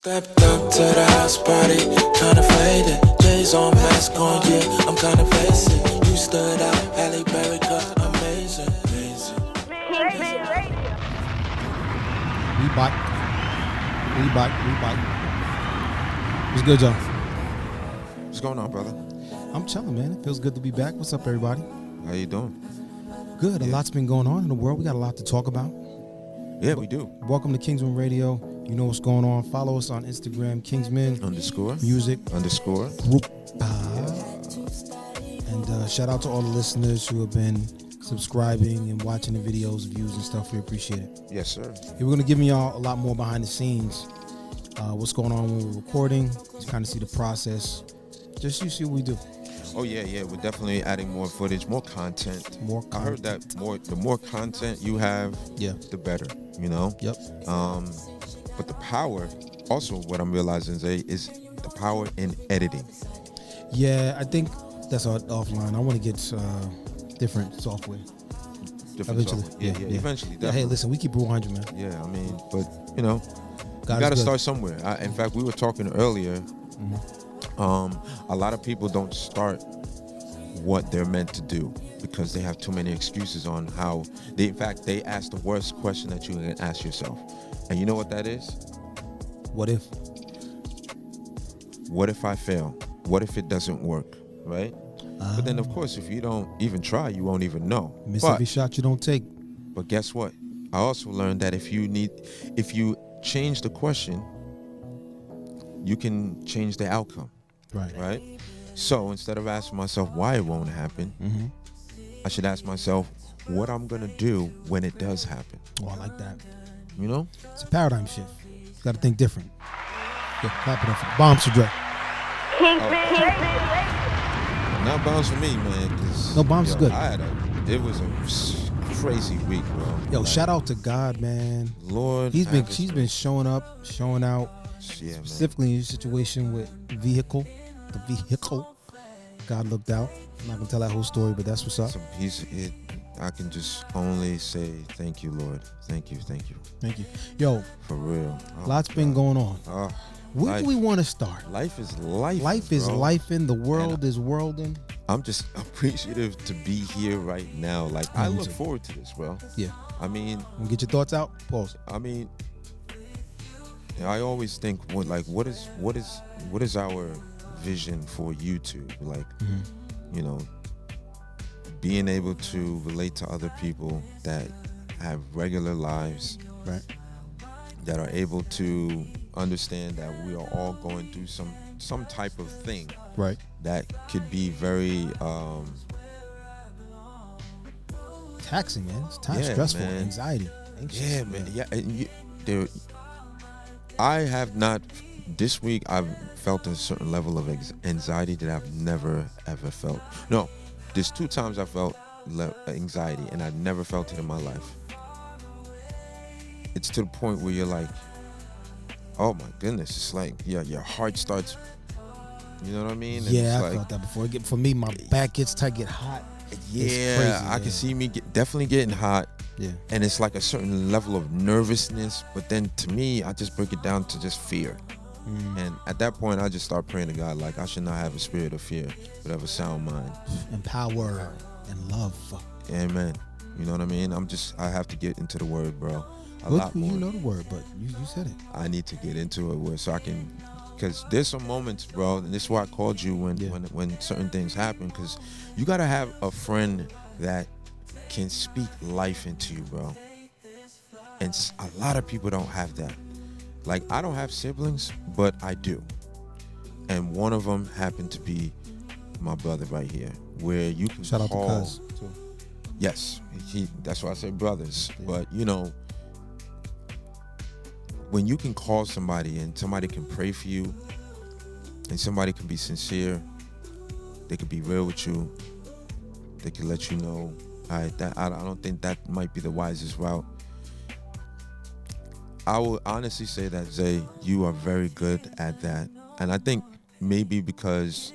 Stepped up to the house party, kinda faded. J's on mask on, yeah, I'm kinda basic. You stood out, Halle Berry cut, amazing, amazing. Kingsmen Radio. We bite. What's good, John? What's going on, brother? I'm chilling, man. It feels good to be back. What's up, everybody? How you doing? Good. A lot's been going on in the world. We got a lot to talk about. Yeah, we do. Welcome to Kingsmen Radio. You know what's going on. Follow us on Instagram, Kingsmen _ Music _ Group. And shout out to all the listeners who have been subscribing and watching the videos, views, and stuff. We appreciate it. Yes, sir. Hey, we're going to give y'all a lot more behind the scenes. What's going on when we're recording. To kind of see the process. Just you see what we do. Oh yeah. We're definitely adding more footage, more content. I heard that the more content you have, the better. You know. Yep. But the power, also what I'm realizing is the power in editing. Yeah, I think that's offline. I want to get different software. Eventually. Software. Yeah. Eventually. Yeah, hey, listen, we keep it 100, man. Yeah, I mean, but you know, God you got to is good. start somewhere. In fact, we were talking earlier. A lot of people don't start what they're meant to do because they have too many excuses on how they ask the worst question that you can ask yourself. And you know what that is? What if? What if I fail? What if it doesn't work? Right? But then, of course, if you don't even try, you won't even know. Miss every shot you don't take. But guess what? I also learned that if you change the question, you can change the outcome. Right? So instead of asking myself why it won't happen, I should ask myself what I'm going to do when it does happen. Oh, I like that. You know? It's a paradigm shift. You got to think different. Yeah, clap it up. Bombs for Dre. Kingsmen Radio. Not bombs for me, man. No, bombs is good. It was a crazy week, bro. Yo, shout out to God, man. Lord, She's been showing up, showing out. Yeah, specifically in your situation with the vehicle. God looked out. I'm not gonna tell that whole story, but that's what's up. I can just only say thank you, Lord. Thank you. Thank you. Yo, for real. Lots been going on. Where do we want to start? Life is life. Life is life in the world is worlding. I'm just appreciative to be here right now. Like I look forward to this, bro. Yeah. I mean, get your thoughts out. Pause. I mean, I always think, what is our vision for YouTube? Like, you know, being able to relate to other people that have regular lives, right? That are able to understand that we are all going through some type of thing, right? That could be very taxing, man. It's stressful, man. Anxiety, anxious. Yeah, man. Yeah, I have not. This week, I've felt a certain level of anxiety that I've never ever felt. No, there's 2 times I felt anxiety, and I've never felt it in my life. It's to the point where you're like, oh my goodness, it's like your heart starts. You know what I mean? Yeah, I felt that before. For me, my back gets tight, get hot. Yeah, crazy, I can see me definitely getting hot. Yeah. And it's like a certain level of nervousness, but then to me, I just break it down to just fear. And at that point, I just start praying to God, like I should not have a spirit of fear, but have a sound mind. And power and love. Amen. You know what I mean? I have to get into the word, bro. A lot more. You know the word, but you said it. I need to get into it so I can, because there's some moments, bro, and this is why I called you when certain things happen, because you got to have a friend that can speak life into you, bro. And a lot of people don't have that. Like, I don't have siblings, but I do. And one of them happened to be my brother right here, where you can shout call. Out to Cuz, too. Yes, that's why I say brothers. Yeah. But, you know, when you can call somebody and somebody can pray for you and somebody can be sincere, they can be real with you, they can let you know, I don't think that might be the wisest route. I will honestly say that, Zay, you are very good at that. And I think maybe because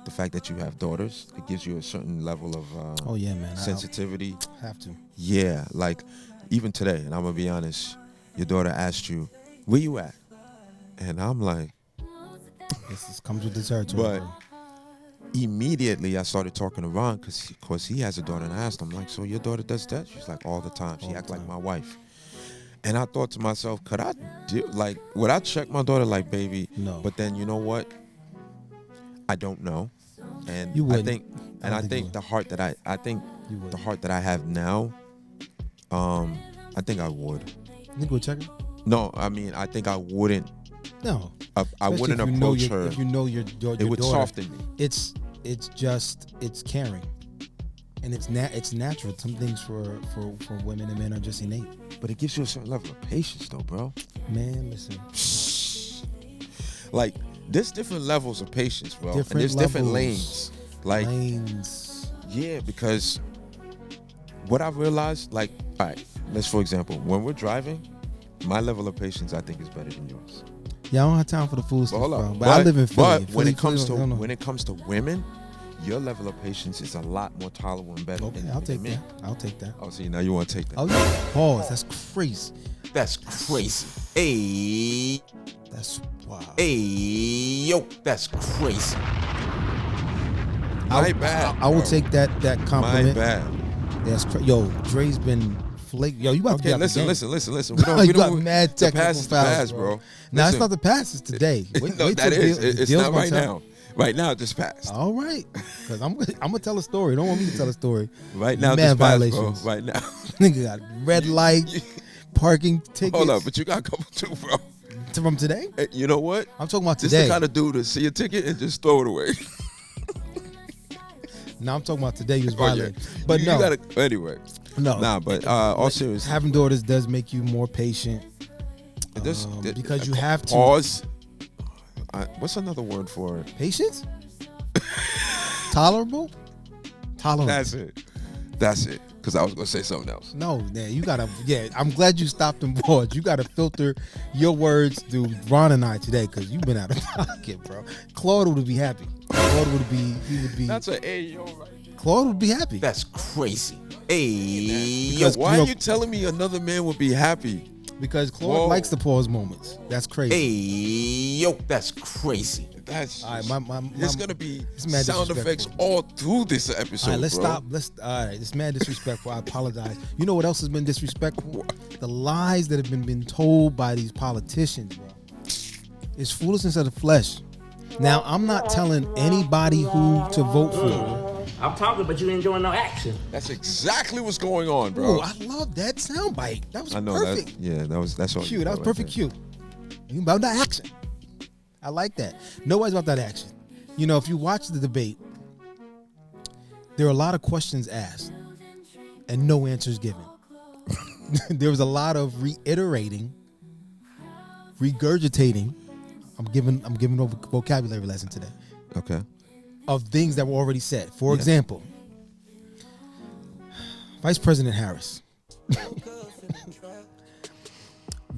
the fact that you have daughters, it gives you a certain level of sensitivity. Have to. Yeah, like even today, and I'm going to be honest, your daughter asked you, where you at? And I'm like, This comes with the territory. but immediately I started talking to Ron because he has a daughter, and I asked him, like, so your daughter does that? She's like, all the time. She All the act like time. my wife. And I thought to myself, would I check my daughter like, baby? No. But then you know what? I don't know. And You I wouldn't. think, I don't think you think would. the heart that I think You would. the heart that I have now, I think I would. You think we'll check her? No, I mean, I think I wouldn't. No. I Especially wouldn't if you know approach your- her. If you know your It would daughter, soften me. It's caring, and it's natural. Some things for women and men are just innate. But it gives you a certain level of patience, though, bro. Man, listen. Like, there's different levels of patience, bro. Different and there's different levels. lanes. Like, Lanes. yeah, because what I've realized, like, all right, for example, when we're driving, my level of patience, I think, is better than yours. Yeah, I don't have time for the fool But stuff, hold bro. on. But I live in Philly. But when it comes Philly, I don't know. to women, your level of patience is a lot more tolerable and better Okay, than I'll take than me. that. I'll take that. Oh, see, now you want to take that. Oh yeah. Pause. That's crazy. That's crazy. Hey, That's wow. yo, that's crazy. I, My bad. I will bro. take that My compliment. bad. That's yo. Dre's been flake. Yo, you about to Okay, get out listen. We don't. You got we- mad the technical past is the fouls, past, bro. Now it's Listen. not the past. It's today. Wait, No, wait that till is. Deal- It's Deal's not gonna right tell- now. Right now, it just passed. All right, because I'm gonna tell a story. Don't want me to tell a story. Right now, it Man just passed, bro. violations. Right now. Nigga got red light, parking tickets. Hold up, but you got a couple too, bro. From today. Hey, you know what? I'm talking about This today. the kind of dude to see a ticket and just throw it away. No, I'm talking about today. You was Oh, yeah. violating. But you no, gotta, anyway. no. Nah, but all serious. Having daughters does make you more patient because you have to. Pause. What's another word for it? Patience. Tolerable. Tolerant. That's it. Because I was gonna say something else. No, man, you gotta. Yeah, I'm glad you stopped and paused. You gotta filter your words through Ron and I today because you've been out of pocket, bro. Claude would be happy. Claude would be. He would be. That's an A-yo, right? Claude would be happy. That's crazy. Hey, Because, why you know- are you telling me another man would be happy? Because Claude Whoa. likes the pause moments. That's crazy. Hey, yo, that's crazy. That's All right, there's gonna be this man sound effects disrespectful. all through this episode. All right, let's bro. stop. All right, this man disrespectful. I apologize. You know what else has been disrespectful? The lies that have been told by these politicians, bro. It's foolishness of the flesh. Now, I'm not telling anybody who to vote for. I'm talking, but you ain't doing no action. That's exactly what's going on, bro. Oh, I love that soundbite. That was I know perfect. that's all. Cute. That was perfect. Cute. You about that action. I like that. Nobody's about that action. You know, if you watch the debate, there are a lot of questions asked and no answers given. There was a lot of reiterating, regurgitating. I'm giving a vocabulary lesson today Okay. of things that were already said. For example, Vice President Harris.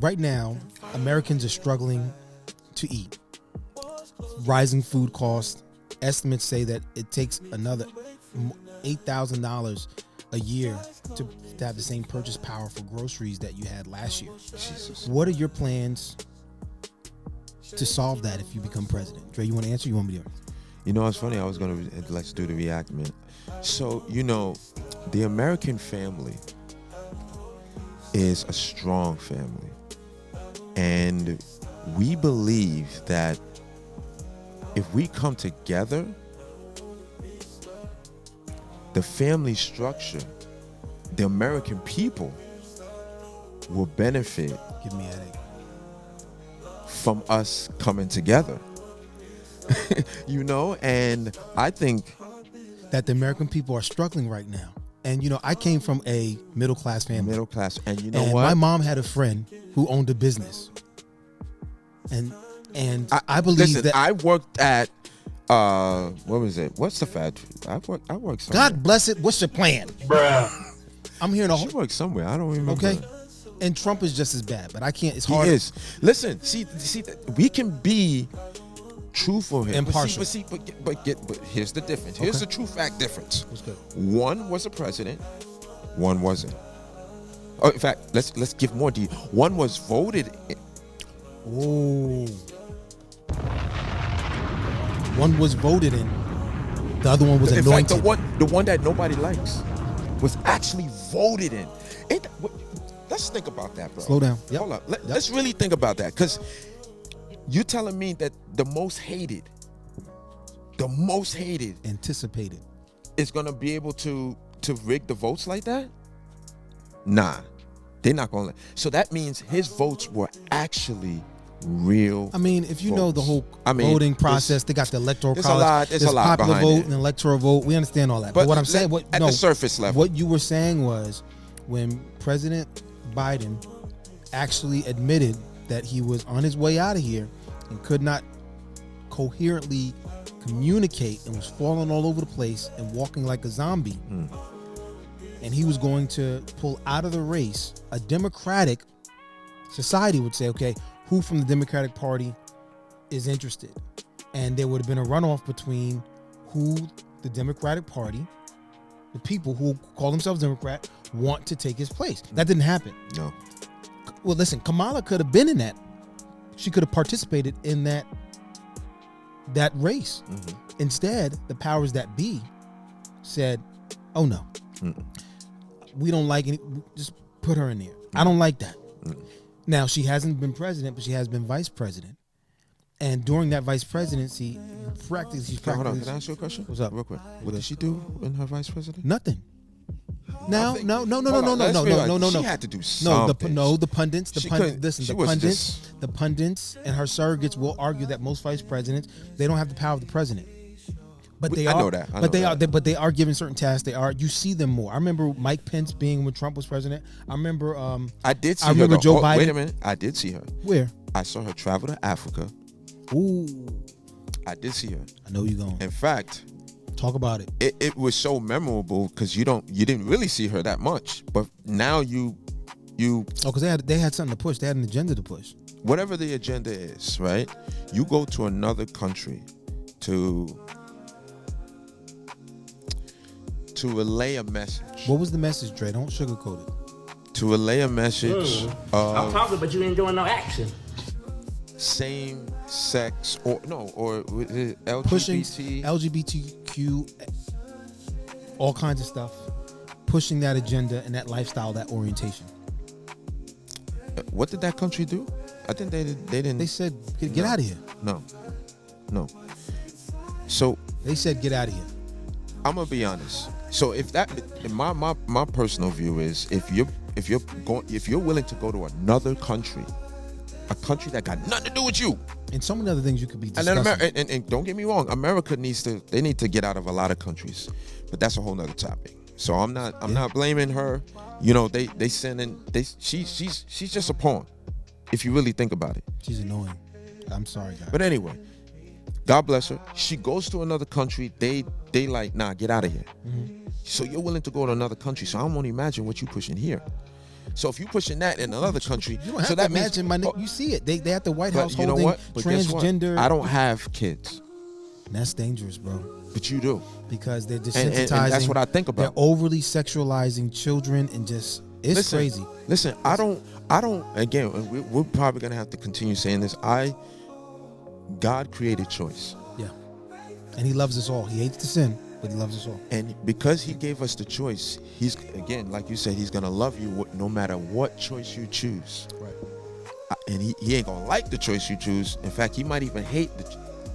Right now, Americans are struggling to eat. Rising food costs. Estimates say that it takes another $8,000 a year to have the same purchase power for groceries that you had last year. Jesus. What are your plans to solve that if you become president? Dre, you want to answer? You want me to? You know, it's funny. I was gonna let's do the reactment. So you know, the American family is a strong family, and we believe that if we come together, the family structure, the American people will benefit Give me a headache. from us coming together. You know, and I think That the American people are struggling right now. And, you know, I came from a middle-class family. middle class, and you know And what? my mom had a friend who owned a business. And I believe Listen, that I worked at what was it? What's the factory? I worked somewhere. God bless it. What's your plan? Bruh. I'm hearing a She whole worked somewhere. I don't remember. okay. And Trump is just as bad, but I can't. It's He hard. is. Listen, see, we can be truthful here. Impartial. But here's the difference. Here's the true fact difference. What's good? One was a president, one wasn't. Oh, in fact, let's give more detail. One was voted Oh. One was voted in. The other one was In anointed. fact, the one that nobody likes was actually voted in. Let's think about that, bro. Slow down. Yep. Hold up. Let's really think about that, because you're telling me that the most hated Anticipated. is gonna be able to rig the votes like that? Nah, they're not gonna. So that means his votes were actually real. I mean, if you know the votes. whole voting process, they got the electoral college. There's a lot popular behind vote it. and electoral vote. We understand all that. But what I'm saying, at the surface level, what you were saying was when President Biden actually admitted that he was on his way out of here and could not coherently communicate and was falling all over the place and walking like a zombie, and he was going to pull out of the race, a Democratic society would say, okay, who from the Democratic Party is interested? And there would have been a runoff between who the Democratic Party, the people who call themselves Democrat, want to take his place. That didn't happen. No. Well, listen, Kamala could have been in that. She could have participated in that race. Instead, the powers that be said, oh no, we don't like any, just put her in there. I don't like that. Now, she hasn't been president, but she has been vice president. And during that vice presidency, she's Hold on, can I ask you a question? What's up? Real quick. What did she do in her vice president? Nothing. No. She had to do something. The pundits, She couldn't- listen, she the was pundits, just- the pundits and her surrogates will argue that most vice presidents, they don't have the power of the president. But they I are, know that. but they are given certain tasks. You see them more. I remember Mike Pence being when Trump was president. I remember. I did see I her. remember though. Joe Oh, Biden. Wait a minute. I did see her. Where? I saw her travel to Africa. Ooh, I did see her. I know you're going. In fact, Talk about it. it was so memorable because you didn't really see her that much, but now you Oh, because they had something to push. They had an agenda to push. whatever the agenda is, right? You go to another country to relay a message. What was the message, Dre? Don't sugarcoat it. To relay a message I'm of talking, but you ain't doing no action. same sex or LGBT. Pushing LGBTQ, all kinds of stuff, pushing that agenda and that lifestyle, that orientation. What did that country do? I think they didn't. They said, get out of here. No. So They said, get out of here. I'm gonna be honest. So if that, my personal view is, if you're willing to go to another country, a country that got nothing to do with you, And so many other things you could be and discussing. then and don't get me wrong, America need to get out of a lot of countries, but that's a whole nother topic. So I'm not blaming her. You know, she's just a pawn, if you really think about it. She's annoying. I'm sorry, guys. But anyway, God bless her. She goes to another country. They like, nah, get out of here. So you're willing to go to another country. So I don't want to imagine what you pushing here. So if you pushing that in another country, You don't have so to that imagine, means, you see it. They at the White House but you know holding what? But guess what? transgender. I don't have kids, And that's dangerous, bro. but you do. Because they're And desensitizing. that's what I think They're about. overly sexualizing children and just, it's crazy. Listen, I don't. Again, we're probably gonna have to continue saying this. God created choice. Yeah. And he loves us all. He hates the sin, but he loves us all. And because he gave us the choice, he's, again, like you said, he's gonna love you no matter what choice you choose. Right. And he ain't gonna like the choice you choose. In fact, he might even hate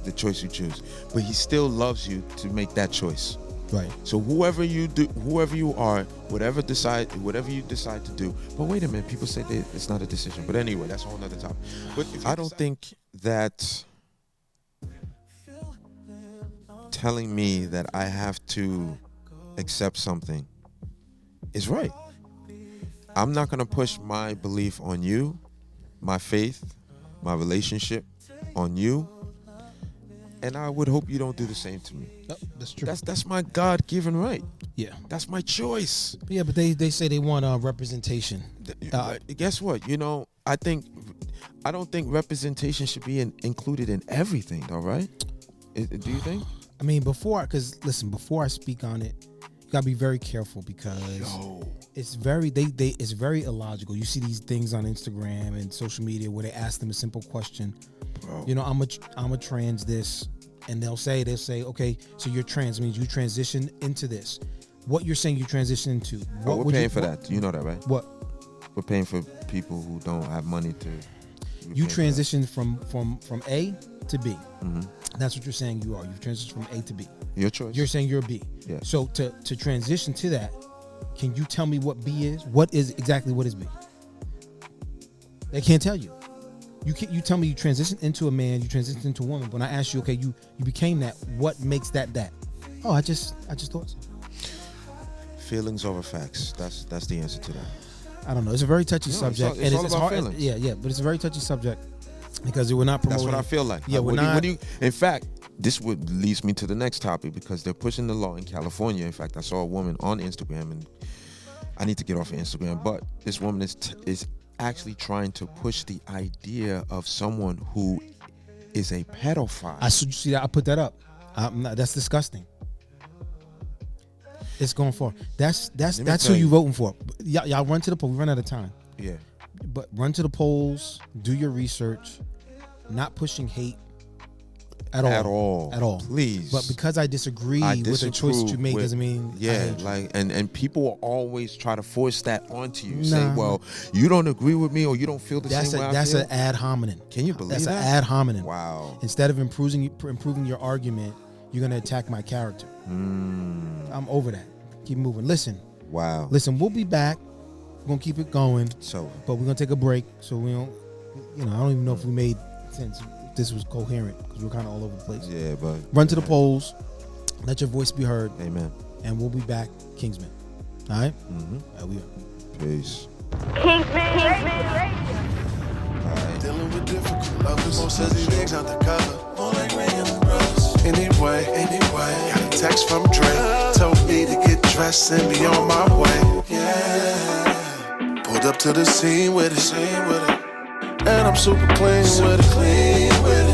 the choice you choose. But he still loves you to make that choice. Right. So whoever you are, whatever you decide to do. But wait a minute, people say that it's not a decision. But anyway, that's a whole nother topic. But I don't think that telling me that I have to accept something is right. I'm not going to push my belief on you, my faith, my relationship on you. And I would hope you don't do the same to me. Oh, that's true. That's my God-given right. Yeah. That's my choice. Yeah, but they say they want representation. Guess what? You know, I don't think representation should be included in everything, though, right? Do you think? I mean, before I speak on it, gotta be very careful because it's very it's very illogical. You see these things on Instagram and social media where they ask them a simple question. Bro. You know, I'm a trans this, and they'll say, okay, so you're trans means you transition into this. What you're saying you transition into? What we're paying for that. You know that, right? What? We're paying for people who don't have money to. You transition from A to B. Mm-hmm. That's what you're saying you are. You've transitioned from A to B. Your choice. You're saying you're a B. Yeah. So to transition to that, can you tell me what B is? What is B? They can't tell you. You tell me you transitioned into a man, you transitioned into a woman. When I ask you, okay, you became that. What makes that? Oh, I just thought so. Feelings over facts. That's the answer to that. I don't know. It's a very touchy subject. It's all about hard. feelings. Yeah, but it's a very touchy subject because we're not promoting. That's what I feel like. Yeah, in fact, this would leads me to the next topic because they're pushing the law in California. In fact, I saw a woman on Instagram, and I need to get off of Instagram, but this woman is actually trying to push the idea of someone who is a pedophile. I see that. I put that up. That's disgusting. It's going for. That's who you voting for. Y'all run to the polls. We run out of time. Yeah. But run to the polls. Do your research. Not pushing hate at all. Please. But because I disagree with the choice that you made doesn't mean and people will always try to force that onto you. Say, well, you don't agree with me or you don't feel the same way I feel. That's an ad hominem. Can you believe that's that? That's an ad hominem. Wow. Instead of improving your argument, you're gonna attack my character. I'm over that. Keep moving. Listen. Wow. Listen, we'll be back. We're gonna keep it going. But we're gonna take a break so we don't. I don't even know if we made sense. This was coherent because we're kind of all over the place. Yeah, but run to the polls. Let your voice be heard. Amen. And we'll be back, Kingsmen. All right. We are. Peace. Kingsmen Radio. Dealing with difficult lovers. Most of these things undercover. More like Ray and the brothers. Anyway. Got a text from Dre. Told me to get dressed and be on my way. Yeah. Pulled up to the scene with it. And I'm super clean with it.